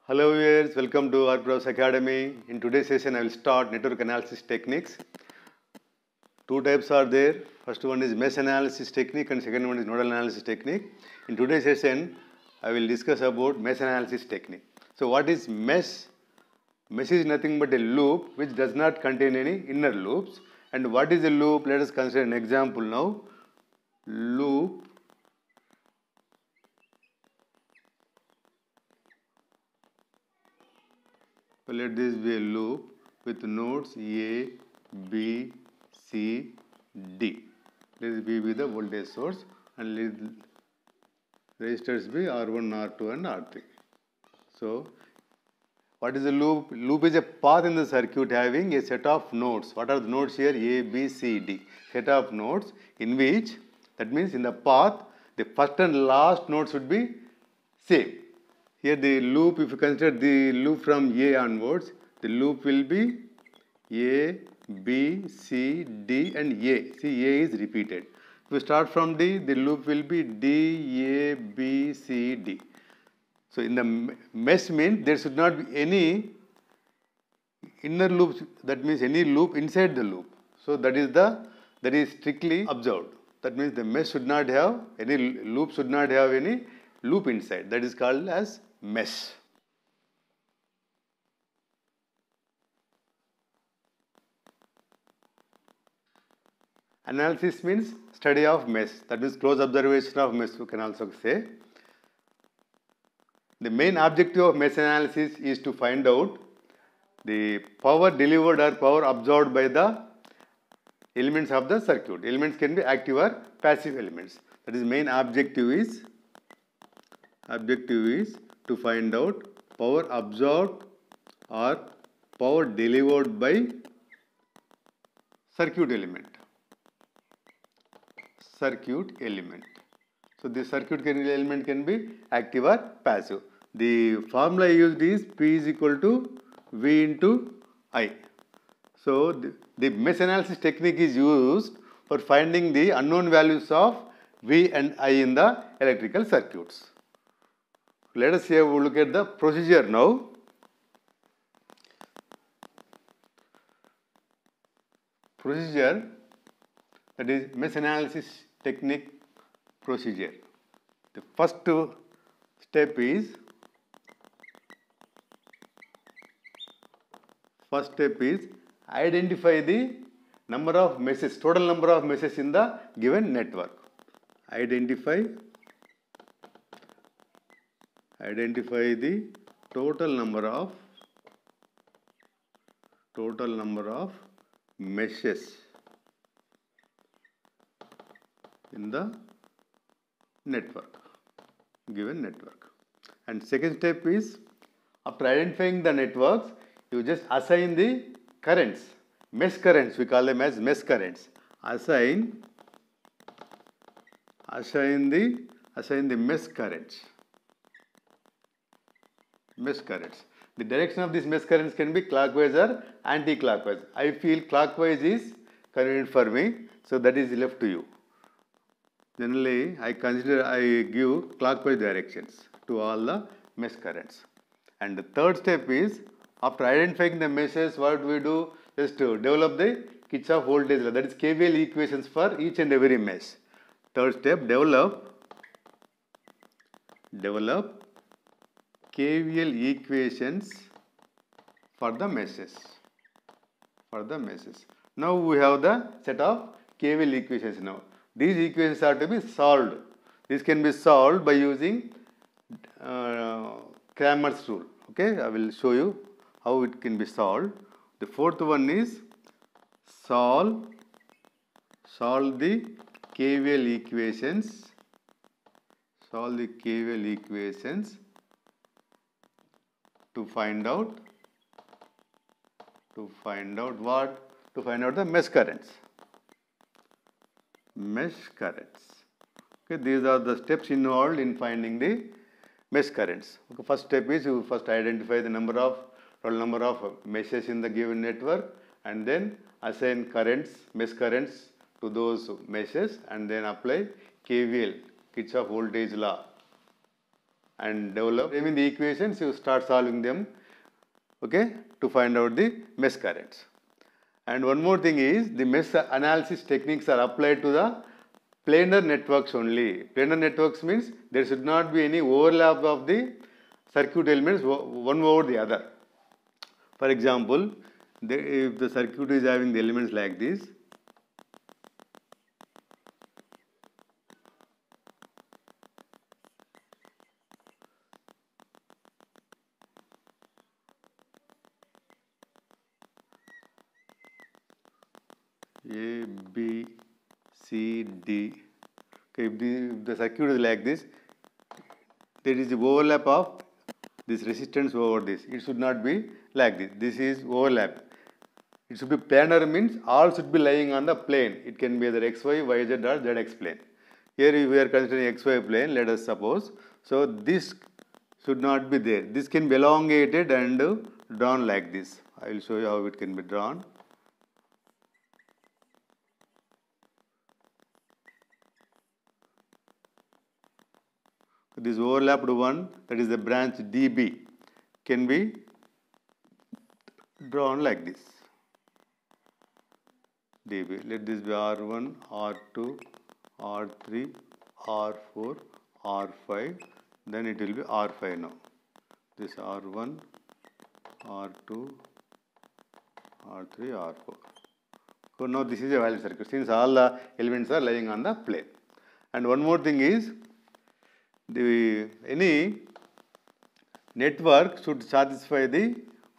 Hello viewers, welcome to ArcBrowse Academy. In today's session, I will start network analysis techniques. Two types are there. First one is mesh analysis technique and second one is nodal analysis technique. In today's session, I will discuss about mesh analysis technique. So what is mesh? Mesh is nothing but a loop which does not contain any inner loops. And what is a loop? Let us consider an example now. Loop. So let this be a loop with nodes A, B, C, D. Let this be the voltage source and let resistors be R1, R2 and R3. So what is a loop? Loop is a path in the circuit having a set of nodes. What are the nodes here? A, B, C, D. Set of nodes in which, that means in the path, the first and last node should be same. Here the loop, if you consider the loop from A onwards, the loop will be A, B, C, D and A. See, A is repeated. If we start from D, the loop will be D, A, B, C, D. So in the mesh means there should not be any inner loops, that means any loop inside the loop. So that is strictly observed. That means the mesh should not have any loop, should not have any loop inside. That is called as mesh. Analysis means study of mesh. That means close observation of mesh, you can also say. The main objective of mesh analysis is to find out the power delivered or power absorbed by the elements of the circuit. Elements can be active or passive elements. That is main objective is to find out power absorbed or power delivered by circuit element. So the circuit element can be active or passive. The formula used is P is equal to V into I. So the mesh analysis technique is used for finding the unknown values of V and I in the electrical circuits. Let us have a look at the procedure now. Procedure, that is mesh analysis technique procedure. The first step is identify the number of meshes, total number of meshes in the given network. Identify the total number of meshes in the given network. And second step is, after identifying the networks, you just assign the currents, mesh currents, we call them as mesh currents. Assign the mesh currents. The direction of these mesh currents can be clockwise or anti-clockwise. I feel clockwise is convenient for me, so that is left to you. Generally, I give clockwise directions to all the mesh currents. And the third step is, after identifying the meshes, what we do is to develop the Kirchhoff voltage law, that is KVL equations for each and every mesh. Third step, develop KVL equations for the meshes. Now we have the set of KVL equations now. These equations are to be solved. This can be solved by using Cramer's rule. Okay, I will show you how it can be solved. The fourth one is solve the KVL equations. To find out what? To find out the mesh currents. Okay, these are the steps involved in finding the mesh currents. Okay, first step is you first identify the total number of meshes in the given network, and then assign mesh currents to those meshes, and then apply KVL, Kirchhoff voltage law, and develop. Framing the equations, you start solving them, okay, to find out the mesh currents. And one more thing is, the mesh analysis techniques are applied to the planar networks only. Planar networks means there should not be any overlap of the circuit elements one over the other. For example, if the circuit is having the elements like this, A, B, C, D. Okay, if the circuit is like this, there is the overlap of this resistance over this. It should not be like this. This is overlap. It should be planar, means all should be lying on the plane. It can be either XY, YZ or ZX plane. Here we are considering XY plane, let us suppose. So this should not be there. This can be elongated and drawn like this. I will show you how it can be drawn. This overlapped one, that is the branch DB, can be drawn like this. DB. Let this be R1, R2, R3, R4, R5. Then it will be R5 now. This R1, R2, R3, R4. So now this is a valid circuit since all the elements are lying on the plane. And one more thing is, any network should satisfy the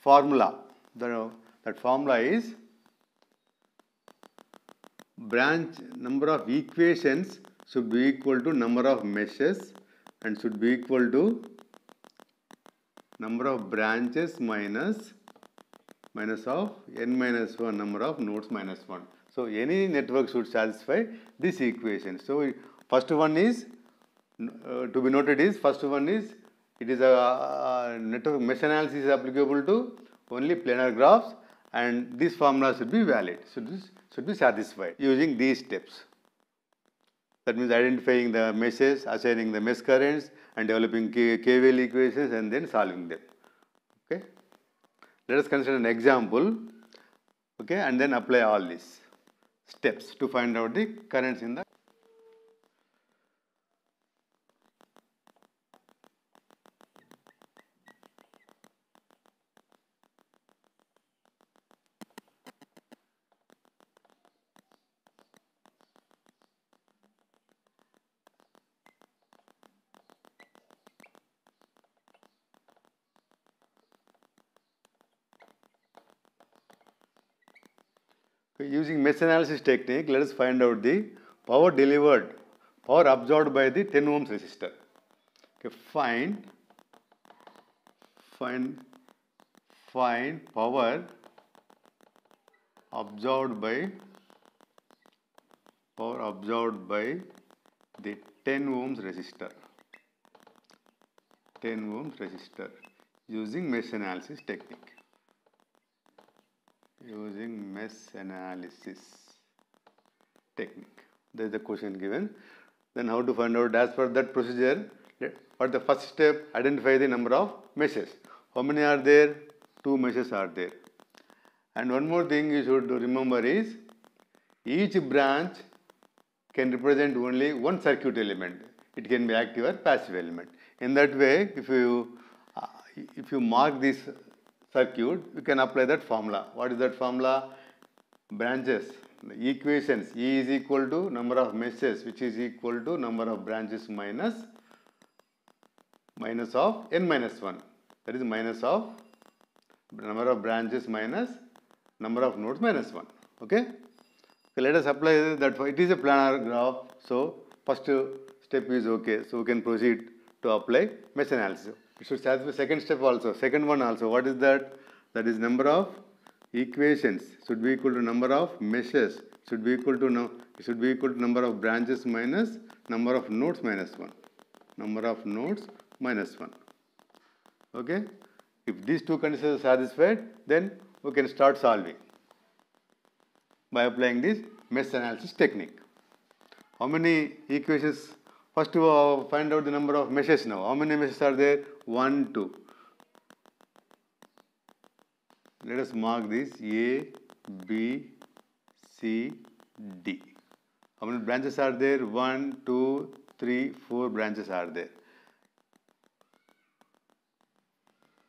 formula. That formula is branch number of equations should be equal to number of meshes and should be equal to number of branches minus of n minus 1 number of nodes minus 1. So any network should satisfy this equation. So first one is to be noted is, first one is, it is a network mesh analysis is applicable to only planar graphs, and this formula should be valid, should be satisfied using these steps. That means identifying the meshes, assigning the mesh currents and developing KVL equations and then solving them. Okay. Let us consider an example, okay, and then apply all these steps to find out the currents in the. Using mesh analysis technique, let us find out the power absorbed by the 10 ohms resistor. Okay, find power absorbed by the 10 ohms resistor. 10 ohms resistor using mesh analysis technique. Using mesh analysis technique. That is the question given. Then how to find out? As per that procedure, for the first step, identify the number of meshes. How many are there? 2 meshes are there. And one more thing you should remember is, each branch can represent only one circuit element. It can be active or passive element. In that way, if you mark this circuit, you can apply that formula. What is that formula? Branches, the equations, E is equal to number of meshes, which is equal to number of branches minus of n minus 1. That is minus of number of branches minus number of nodes minus 1. Okay? So let us apply that. It is a planar graph. So first step is okay. So we can proceed to apply mesh analysis. It should satisfy second step also. Second one also. What is that? That is number of equations should be equal to number of meshes should be equal to number of branches minus number of nodes minus 1. Number of nodes minus 1. Okay? If these two conditions are satisfied, then we can start solving by applying this mesh analysis technique. How many equations First, find out the number of meshes now. How many meshes are there? 1, 2. Let us mark this A, B, C, D. How many branches are there? 1, 2, 3, 4 branches are there.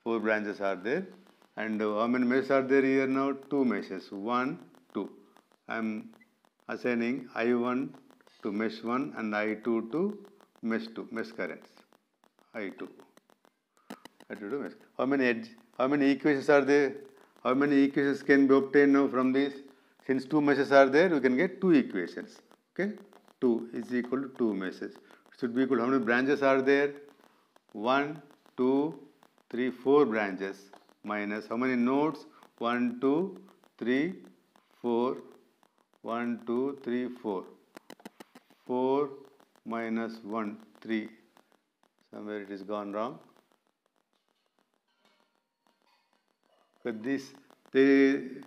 4 branches are there. And how many meshes are there here now? 2 meshes. 1, 2. I am assigning I1 to mesh 1 and I2 to mesh 2, mesh currents. I2. I2 to mesh. How many equations are there? How many equations can be obtained now from this? Since 2 meshes are there, we can get 2 equations. Okay? 2 is equal to 2 meshes. Should be equal to how many branches are there? 1, 2, 3, 4 branches minus how many nodes? 1, 2, 3, 4. 1, 2, 3, 4. 4 minus 1, 3. Somewhere it is gone wrong. But this, in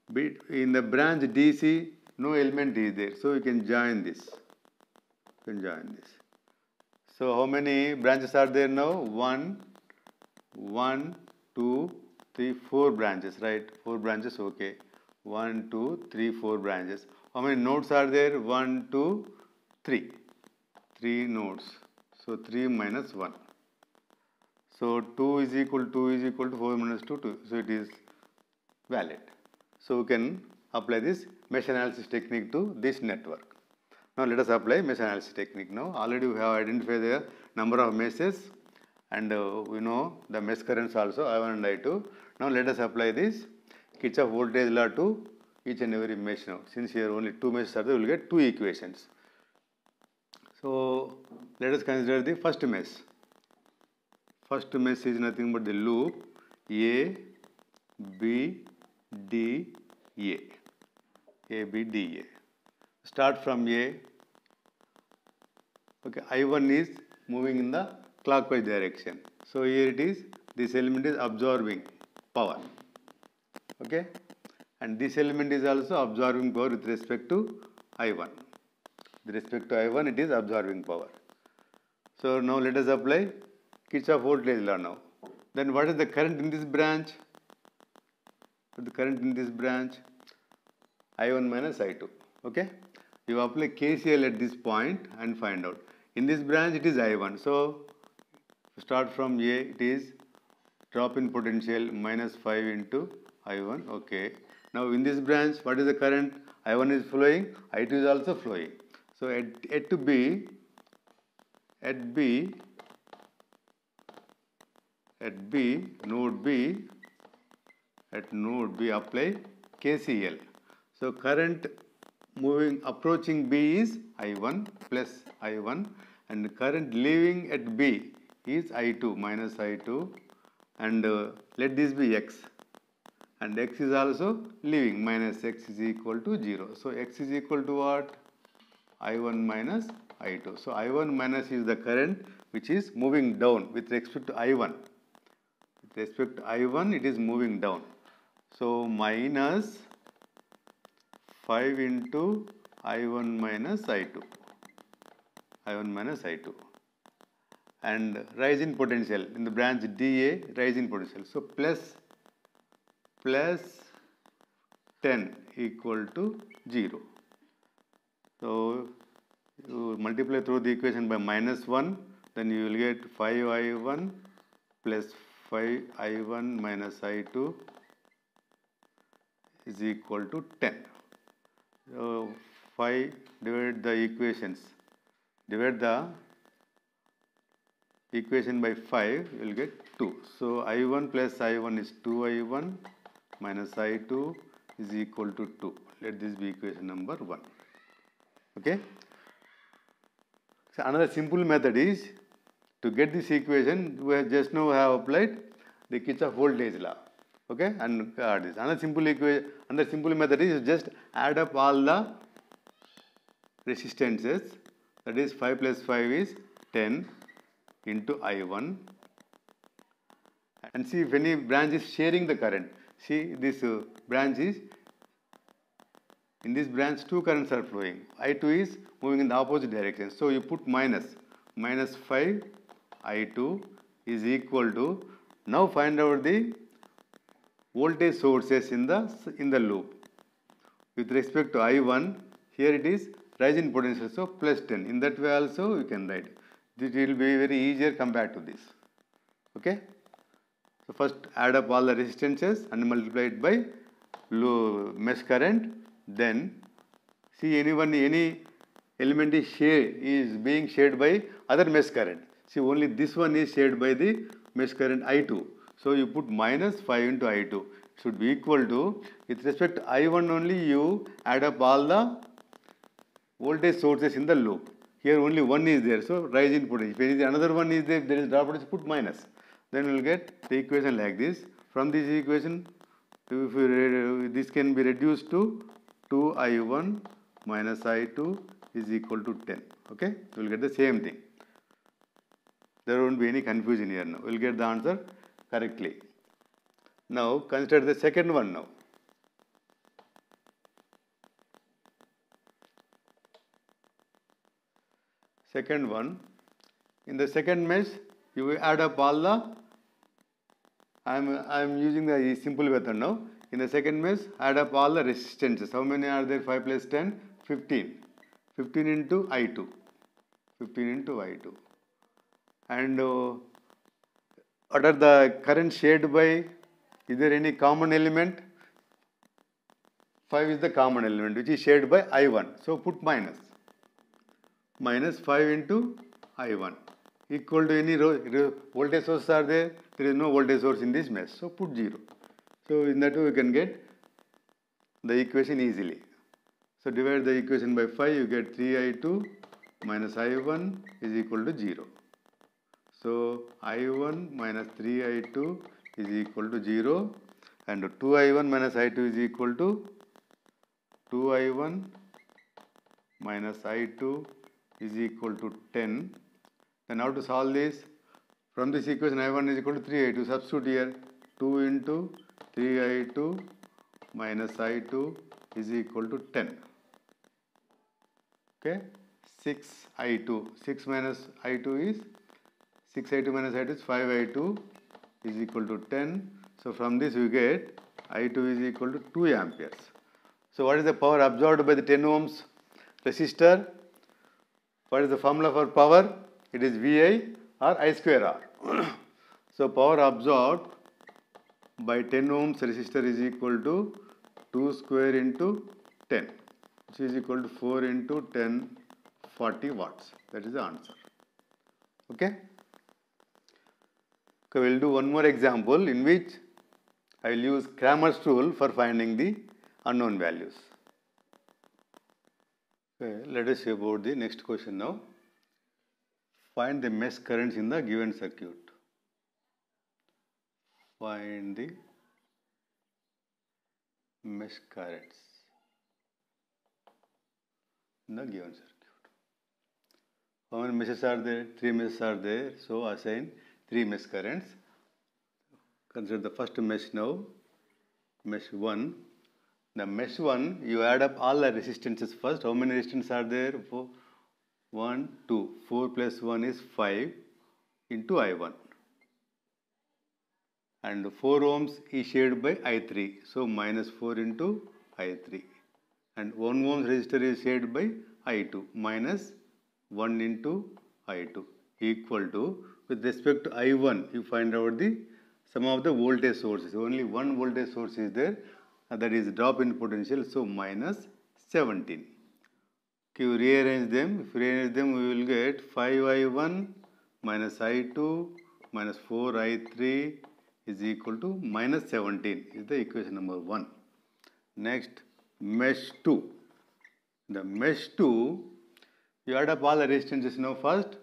the branch DC, no element is there. So you can join this. So how many branches are there now? 1, 2, 3, 4 branches, right? 4 branches, okay. 1, 2, 3, 4 branches. How many nodes are there? 1, 2, 3. 3 nodes. So 3 minus 1. So 2 is equal to 4 minus 2, 2. So it is valid. So we can apply this mesh analysis technique to this network. Now let us apply mesh analysis technique now. Already we have identified the number of meshes and we know the mesh currents also I1 and I2. Now let us apply this Kirchhoff voltage law to each and every mesh now. Since here only 2 meshes are there, we will get 2 equations. So let us consider the first mesh. First mesh is nothing but the loop A, B, D, A. A, B, D, A. Start from A. Okay, I1 is moving in the clockwise direction. So here it is, this element is absorbing power. Okay, and this element is also absorbing power with respect to I1. With respect to I1, it is absorbing power. So now let us apply Kirchhoff voltage law now. Then what is the current in this branch? The current in this branch? I1 minus I2. Okay, you apply KCL at this point and find out. In this branch, it is I1. So start from A, it is drop in potential minus 5 into I1. Okay. Now in this branch, what is the current? I1 is flowing, I2 is also flowing. So at node B apply KCL. So current approaching B is I1 plus I1 and current leaving at B is I2 minus I2 and let this be X and X is also leaving minus X is equal to 0. So X is equal to what? I1 minus I2. So I1 minus is the current which is moving down with respect to I1. With respect to I1 it is moving down. So minus 5 into I1 minus I2. I1 minus I2. And rise in potential in the branch DA, rise in potential. So plus 10 equal to 0. So you multiply through the equation by minus 1, then you will get 5I1 plus 5I1 minus I2 is equal to 10. So 5 divide the equation by 5, you will get 2. So I1 plus I1 is 2I1 minus I2 is equal to 2. Let this be equation number 1. Okay. So another simple method is to get this equation, we have just now have applied the Kirchhoff voltage law. Okay, and this another simple method is just add up all the resistances. That is 5 plus 5 is 10 into I1 and see if any branch is sharing the current. See this branch is In this branch, two currents are flowing. I2 is moving in the opposite direction. So you put minus 5 I2 is equal to, now find out the voltage sources in the loop. With respect to I1, here it is rise in potential, so plus 10. In that way also you can write. This will be very easier compared to this. Okay. So first add up all the resistances and multiply it by mesh current. Then see any element is being shared by other mesh current. See only this one is shared by the mesh current I2. So you put minus 5 into I2 should be equal to, with respect to I1 only you add up all the voltage sources in the loop. Here only one is there, so rise in potential. If another one is there, there is drop potential, put minus. Then we will get the equation like this. From this equation, this can be reduced to 2I1 minus I2 is equal to 10. Okay, we will get the same thing. There won't be any confusion here now. We will get the answer correctly. Now consider the second one now. Second one, in the second mesh, you will add up all the, I am using the simple method now. In the second mesh, add up all the resistances. How many are there? 5 plus 10, 15. 15 into I2. 15 into I2. And what are the current shared by? Is there any common element? 5 is the common element which is shared by I1. So put minus. Minus 5 into I1 equal to any voltage source are there? There is no voltage source in this mesh. So put 0. So in that way we can get the equation easily. So divide the equation by 5, you get 3I2 minus I1 is equal to 0. So I1 minus 3I2 is equal to 0, and 2I1 minus I2 is equal to 2I1 minus I2 is equal to 10. Then how to solve this? From this equation I1 is equal to 3I2. Substitute here 2 into 3I2 minus I2 is equal to 10. Okay, 6I2. 6 minus I2 is 6I2 minus I2 is 5I2 is equal to 10. So from this we get I2 is equal to 2 amperes. So what is the power absorbed by the 10 ohms resistor? What is the formula for power? It is VI or I square R. So power absorbed by 10 ohms resistor is equal to 2 square into 10, which is equal to 4 into 10, 40 watts. That is the answer. Okay. Okay, we will do one more example in which I will use Cramer's rule for finding the unknown values. Okay, let us see about the next question now. Find the mesh currents in the given circuit. Find the mesh currents in the given circuit. How many meshes are there? 3 meshes are there. So assign 3 mesh currents. Consider the first mesh now. Mesh 1. The mesh 1, you add up all the resistances first. How many resistances are there? 4, 1, 2. 4 plus 1 is 5 into I1. And 4 ohms is shared by I3. So minus 4 into I3. And 1 ohms resistor is shared by I2. Minus 1 into I2 equal to, with respect to I1, you find out the sum of the voltage sources. Only one voltage source is there, that is drop in potential, so minus 17. If you rearrange them, we will get 5I1 minus I2 minus 4I3 is equal to minus 17 is the equation number 1. Next, mesh 2. The mesh 2, you add up all the resistances now first.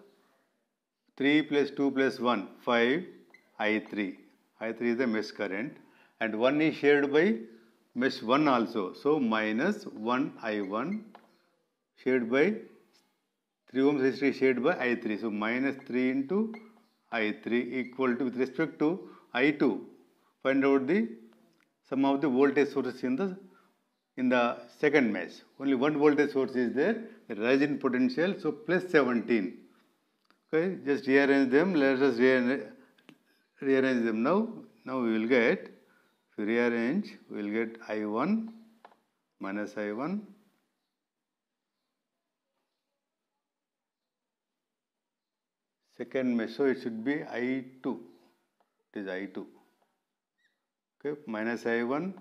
3 plus 2 plus 1, 5 I3. I3 is the mesh current, and 1 is shared by mesh 1 also. So minus 1 I1 shared by 3 ohms resistor is shared by I3. So minus 3 into I3 equal to, with respect to I2, find out the sum of the voltage sources in the in the second mesh. Only one voltage source is there, the rising potential, so plus 17. Okay, just rearrange them. Let us rearrange them now. Now we will get, if we rearrange, we will get I1 minus I1 second mesh, so it should be I2. It is I2. Okay, minus I1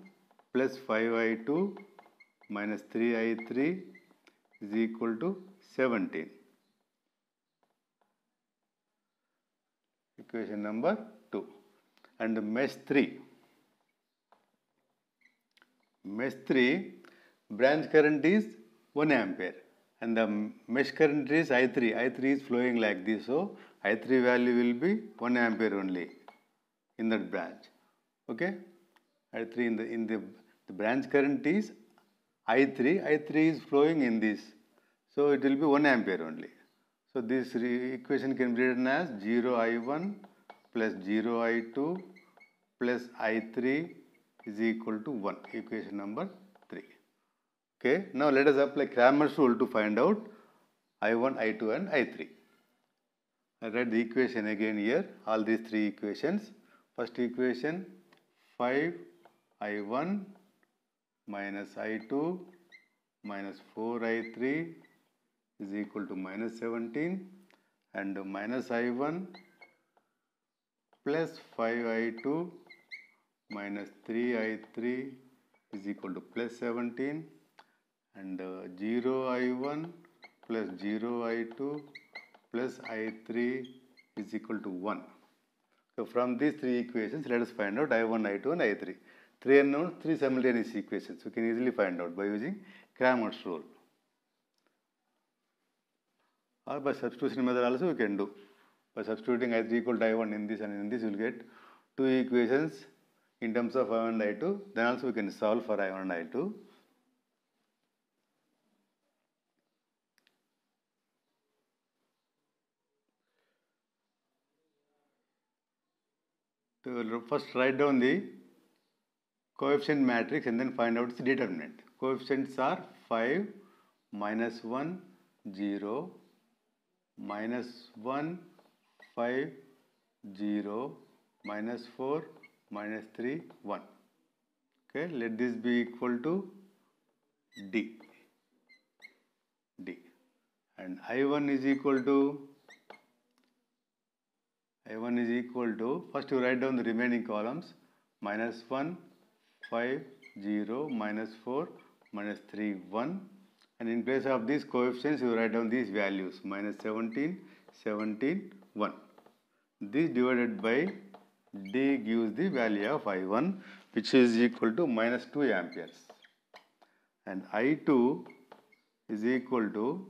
plus 5I2 minus 3I3 is equal to 17. Equation number 2. And mesh 3. Mesh 3, branch current is 1 ampere and the mesh current is I3. I3 is flowing like this, so I3 value will be 1 ampere only in that branch. Okay, I3 in the branch current is I3. I3 is flowing in this, so it will be 1 ampere only. So this equation can be written as 0 I1 plus 0 I2 plus I3 is equal to 1. Equation number 3. Okay, now let us apply Cramer's rule to find out I1, I2 and I3. I write the equation again here, all these three equations. First equation, 5I1 minus I2 minus 4I3 is equal to minus 17, and minus I1 plus 5I2 minus 3I3 is equal to plus 17, and 0 I1 plus 0 I2 plus I3 is equal to 1. So from these three equations, let us find out I1, I2 and I3. Three unknowns, three simultaneous equations. We can easily find out by using Cramer's rule. Or by substitution method also we can do. By substituting I3 equal to I1 in this and in this, you will get two equations in terms of I1 and I2. Then also we can solve for I1 and I2. So first write down the coefficient matrix and then find out its determinant. Coefficients are 5, minus 1, 0, minus 1, 5, 0, minus 4, minus 3, 1. Okay, let this be equal to D. And I1 is equal to, first you write down the remaining columns, minus 1, 5, 0, minus 4, minus 3, 1. And in place of these coefficients, you write down these values, minus 17, 17, 1. This divided by D gives the value of I1, which is equal to minus 2 amperes. And I2 is equal to,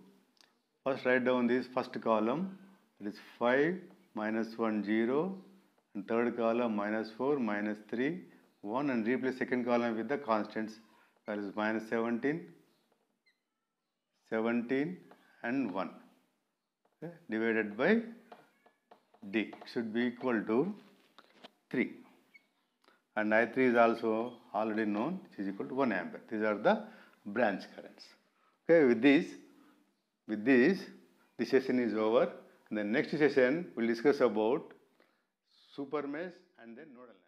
first write down this first column, it is 5, minus 1, 0, and third column minus 4, minus 3, 1, and replace second column with the constants, that is minus 17, 17 and 1, okay, divided by D should be equal to 3. And I3 is also already known, which is equal to 1 ampere. These are the branch currents. Okay, with this, the session is over. In the next session, we will discuss about super mesh and then nodal analysis.